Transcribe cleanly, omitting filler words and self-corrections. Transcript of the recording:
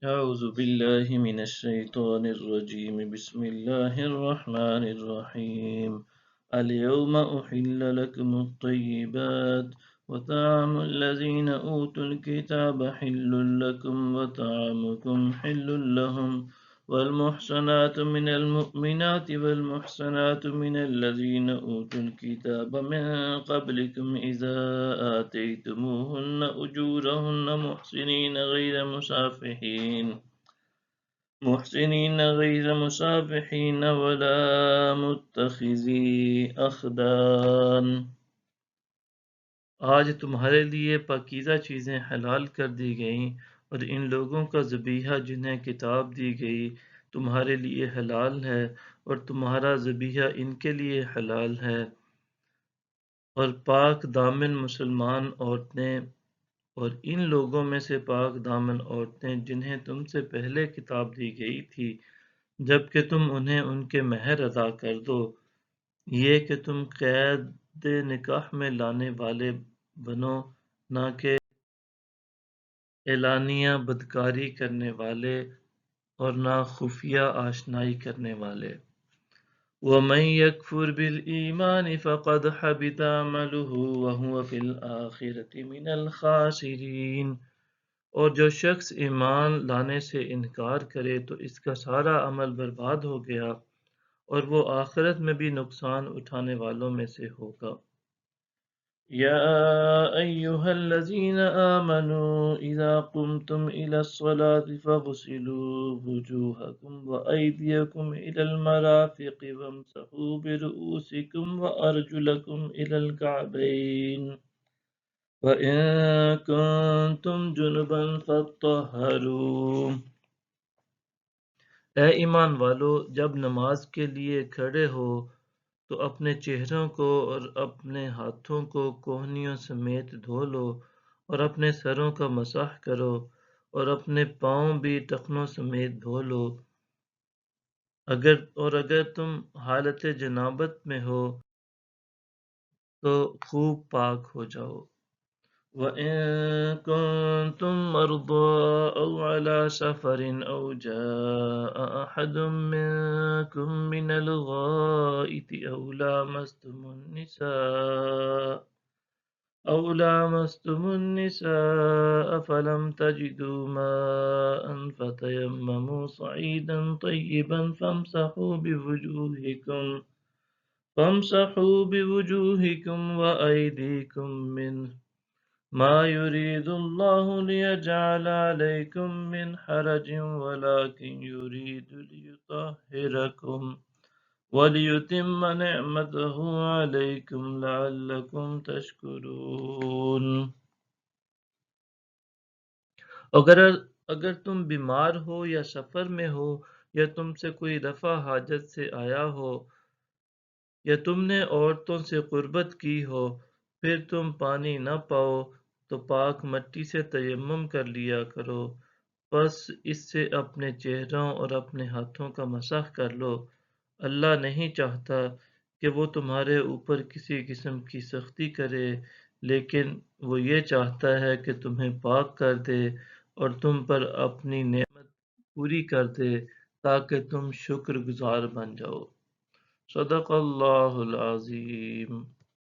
أعوذ بالله من الشيطان الرجيم بسم الله الرحمن الرحيم اليوم أحل لكم الطيبات وطعام الذين أوتوا الكتاب حل لكم وطعامكم حل لهم والمحصنات من المؤمنات والمحصنات من الذين أوتوا الكتاب من قبلكم إذا آتيتموهن أجورهن محسنين غير مسافحين ولا متخذي أخدان. آج تمہارے لیے پاکیزہ چیزیں حلال کر دی گئیں اور ان لوگوں کا ذبیحہ جنہیں کتاب دی گئی تمہارے لیے حلال ہے اور تمہارا ذبیحہ ان کے لیے حلال ہے، اور پاک دامن مسلمان عورتیں اور ان لوگوں میں سے پاک دامن عورتیں جنہیں تم سے پہلے کتاب دی گئی تھی، جبکہ تم انہیں ان کے مہر ادا کر دو، یہ کہ تم قید نکاح میں لانے والے بنو، نہ کہ اعلانیہ بدکاری کرنے والے اور نہ خفیہ آشنائی کرنے والے۔ وَمَن يَكْفُرْ بِالْإِيمَانِ فَقَدْ حَبِطَ عَمَلُهُ وَهُوَ فِي الْآخِرَةِ مِنَ الْخَاسِرِينَ، اور جو شخص ایمان لانے سے انکار کرے تو اس کا سارا عمل برباد ہو گیا اور وہ آخرت میں بھی نقصان اٹھانے والوں میں سے ہوگا۔ یا ایہا الذین آمنوا اذا قمتم الى الصلاة فاغسلوا وجوہکم وایدیکم الى المرافق وامسحوا برؤوسکم وارجلکم الى الکعبین وَإِن كُنتُمْ جُنُبًا فَاطَّهَّرُوا۔ اے ایمان والو، جب نماز کے لیے کھڑے ہو تو اپنے چہروں کو اور اپنے ہاتھوں کو کوہنیوں سمیت دھو لو اور اپنے سروں کا مسح کرو اور اپنے پاؤں بھی ٹخنوں سمیت دھو لو، اگر تم حالت جنابت میں ہو تو خوب پاک ہو جاؤ۔ وَإِن كُنتُم مَّرْضَىٰ أَوْ عَلَىٰ سَفَرٍ أَوْ جَاءَ أَحَدٌ مِّنكُم مِّنَ الْغَائِطِ أَوْ لَامَسْتُمُ النِّسَاءَ فَلَمْ تَجِدُوا مَاءً فَتَيَمَّمُوا صَعِيدًا طَيِّبًا فَامْسَحُوا بِوُجُوهِكُمْ وَأَيْدِيكُمْ مِنْهُ مَا يُرِيدُ اللَّهُ لِيَجْعَلَ عَلَيْكُمْ مِنْ حَرَجٍ وَلَٰكِنْ يُرِيدُ لِيُطَهِّرَكُمْ وَلِيُتِمَّ نِعْمَتَهُ عَلَيْكُمْ لَعَلَّكُمْ تَشْكُرُونَ۔ اگر تم بیمار ہو یا سفر میں ہو یا تم سے کوئی رفع حاجت سے آیا ہو یا تم نے عورتوں سے قربت کی ہو، پھر تم پانی نہ پاؤ تو پاک مٹی سے تیمم کر لیا کرو، پس اس سے اپنے چہروں اور اپنے ہاتھوں کا مسح کر لو۔ اللہ نہیں چاہتا کہ وہ تمہارے اوپر کسی قسم کی سختی کرے، لیکن وہ یہ چاہتا ہے کہ تمہیں پاک کر دے اور تم پر اپنی نعمت پوری کر دے تاکہ تم شکر گزار بن جاؤ۔ صدق اللہ العظیم۔